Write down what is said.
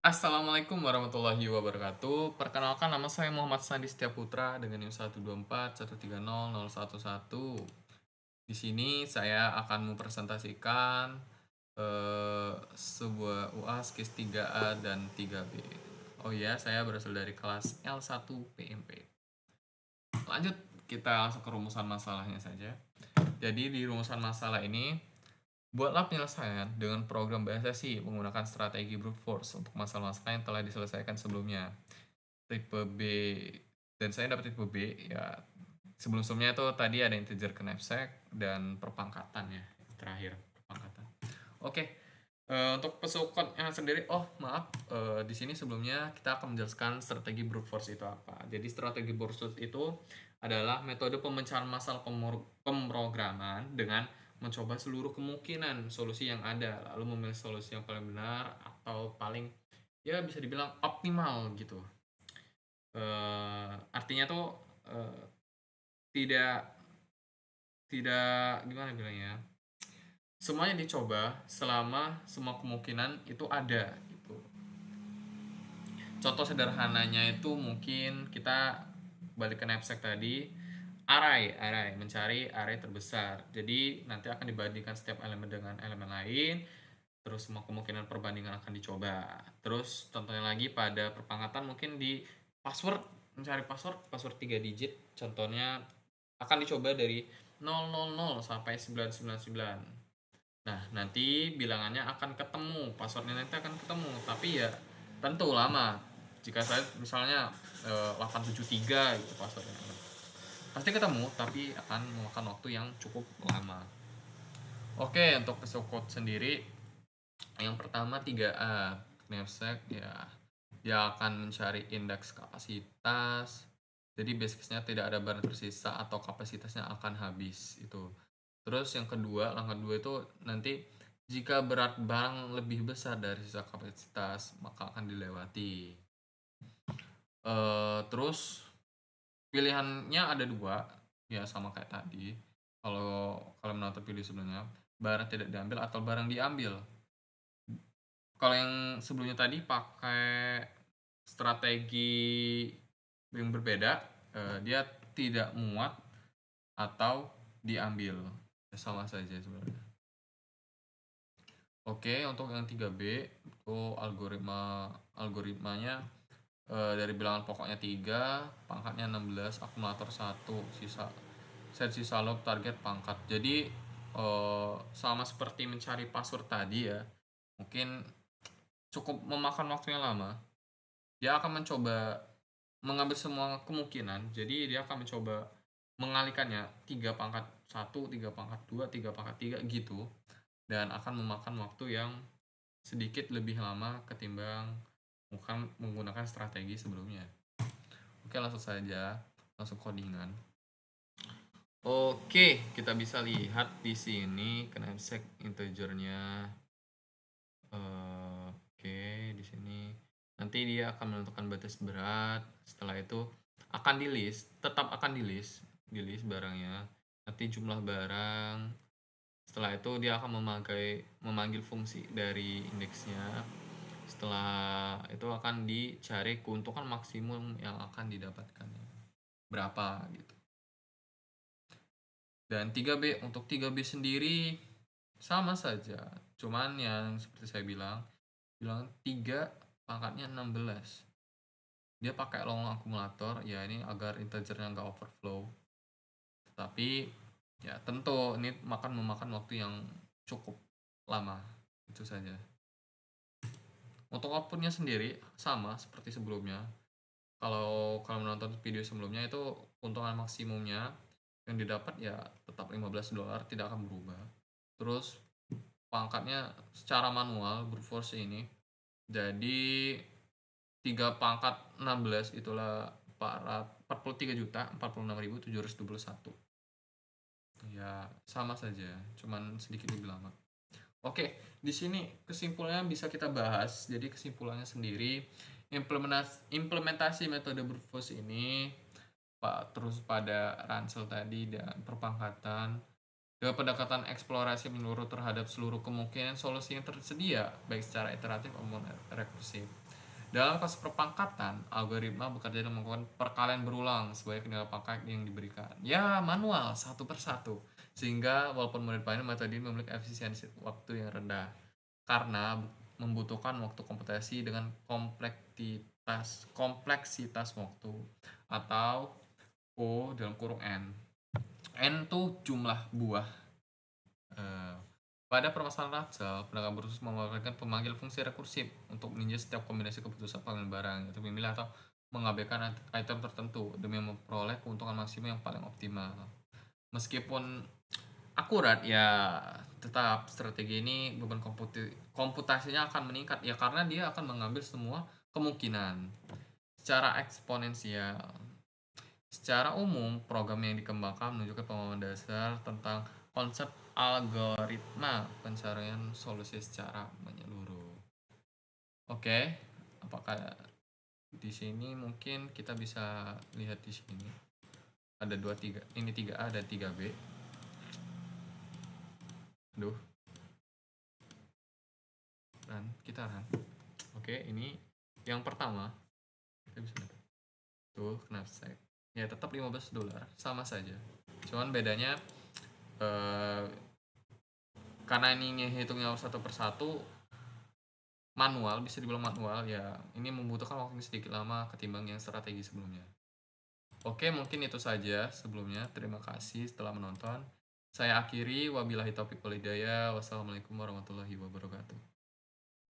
Assalamualaikum warahmatullahi wabarakatuh. Perkenalkan nama saya Muhammad Sandi Setiaputra dengan NIM 124 130 011. Di sini saya akan mempresentasikan sebuah UAS KIS 3A dan 3B. Oh iya, saya berasal dari kelas L1 PMP. Lanjut, kita langsung ke rumusan masalahnya saja. Jadi di rumusan masalah ini, buatlah penyelesaian dengan program BSSI menggunakan strategi brute force untuk masalah-masalah yang telah diselesaikan sebelumnya. Tipe B, dan saya dapat tipe B ya. Sebelum-sebelumnya itu tadi ada integer knapsack dan perpangkatan ya, terakhir perpangkatan. Oke. Untuk pesukotnya sendiri, maaf, di sini sebelumnya kita akan menjelaskan strategi brute force itu apa. Jadi strategi brute force itu adalah metode pemecahan masalah pemrograman dengan mencoba seluruh kemungkinan solusi yang ada, lalu memilih solusi yang paling benar atau paling, ya bisa dibilang optimal gitu. Artinya tuh tidak tidak gimana bilangnya, semuanya dicoba selama semua kemungkinan itu ada gitu. Contoh sederhananya itu mungkin kita balik ke knapsack tadi, array mencari array terbesar. Jadi nanti akan dibandingkan setiap elemen dengan elemen lain, terus semua kemungkinan perbandingan akan dicoba. Terus contohnya lagi pada perpangkatan mungkin di password, mencari password 3 digit, contohnya akan dicoba dari 000 sampai 999. Nah, nanti bilangannya akan ketemu, passwordnya nanti akan ketemu, tapi ya tentu lama. Jika saya misalnya 873 gitu passwordnya, pasti ketemu, tapi akan memakan waktu yang cukup lama. Oke, untuk pseudocode sendiri, yang pertama 3A, knapsack ya, dia akan mencari indeks kapasitas. Jadi basicnya tidak ada barang tersisa atau kapasitasnya akan habis itu. Terus yang kedua, langkah kedua itu nanti jika berat barang lebih besar dari sisa kapasitas maka akan dilewati. Terus pilihannya ada dua, ya sama kayak tadi. Kalau kalian menonton video sebelumnya, barang tidak diambil atau barang diambil. Kalau yang sebelumnya tadi pakai strategi yang berbeda, dia tidak muat atau diambil. Sama saja sebenarnya. Oke, untuk yang 3B itu algoritmanya dari bilangan pokoknya 3, pangkatnya 16, akumulator 1, set sisa log, target pangkat. Jadi sama seperti mencari password tadi ya, mungkin cukup memakan waktunya lama. Dia akan mencoba mengambil semua kemungkinan, jadi dia akan mencoba mengalihkannya 3 pangkat 1, 3 pangkat 2, 3 pangkat 3 gitu, dan akan memakan waktu yang sedikit lebih lama ketimbang menggunakan strategi sebelumnya. Oke, langsung saja, langsung codingan. Oke, kita bisa lihat di sini knapsack integernya. Oke, di sini nanti dia akan menentukan batas berat. Setelah itu akan di list, tetap akan di list barangnya. Nanti jumlah barang. Setelah itu dia akan memanggil fungsi dari indeksnya. Setelah itu akan dicari keuntungan maksimum yang akan didapatkan. Berapa gitu. Dan 3B, untuk 3B sendiri sama saja. Cuman yang seperti saya bilang 3 pangkatnya 16. Dia pakai long akumulator, ya ini agar integernya nggak overflow. Tapi ya tentu ini memakan waktu yang cukup lama. Itu saja. Untuk outputnya sendiri sama seperti sebelumnya. Kalau menonton video sebelumnya itu keuntungan maksimumnya yang didapat ya tetap $15, tidak akan berubah. Terus pangkatnya secara manual brute force ini, jadi 3 pangkat 16 itulah 43.046.721. Ya sama saja, cuman sedikit lebih lama. Oke, di sini kesimpulannya bisa kita bahas. Jadi kesimpulannya sendiri, implementasi metode brute force ini terus pada ransel tadi dan perpangkatan dengan pendekatan eksplorasi menurut terhadap seluruh kemungkinan solusi yang tersedia, baik secara iteratif maupun rekursif. Dalam kasus perpangkatan, algoritma bekerja dengan melakukan perkalian berulang sebanyak nilai pangkat yang diberikan. Ya, manual satu persatu. Sehingga walaupun murid panel, metode ini memiliki efisiensi waktu yang rendah. Karena membutuhkan waktu komputasi dengan kompleksitas waktu atau O dalam kurung N. N itu jumlah buah. Eh, pada permasalahan Russell, penegak berusaha mengeluarkan pemanggil fungsi rekursif untuk meninjau setiap kombinasi keputusan panggilan barang, yaitu memilih atau mengabaikan item tertentu demi memperoleh keuntungan maksimum yang paling optimal. Meskipun akurat, ya tetap strategi ini beban komputasinya akan meningkat ya karena dia akan mengambil semua kemungkinan secara eksponensial. Secara umum, program yang dikembangkan menunjukkan pemahaman dasar tentang konsep algoritma pencarian solusi secara menyeluruh. Oke, apakah di sini mungkin kita bisa lihat di sini ada 3, ini 3A dan 3B. Aduh, kita run. Oke, ini yang pertama kita bisa lihat. Tuh, knapsack. Ya tetap $15, sama saja. Cuman bedanya karena ini ngehitungnya satu persatu manual, bisa dibilang manual ya, ini membutuhkan waktu sedikit lama ketimbang yang strategi sebelumnya. Oke, mungkin itu saja sebelumnya. Terima kasih setelah menonton. Saya akhiri, wabillahi taufiq wal hidayah. Wassalamualaikum warahmatullahi wabarakatuh.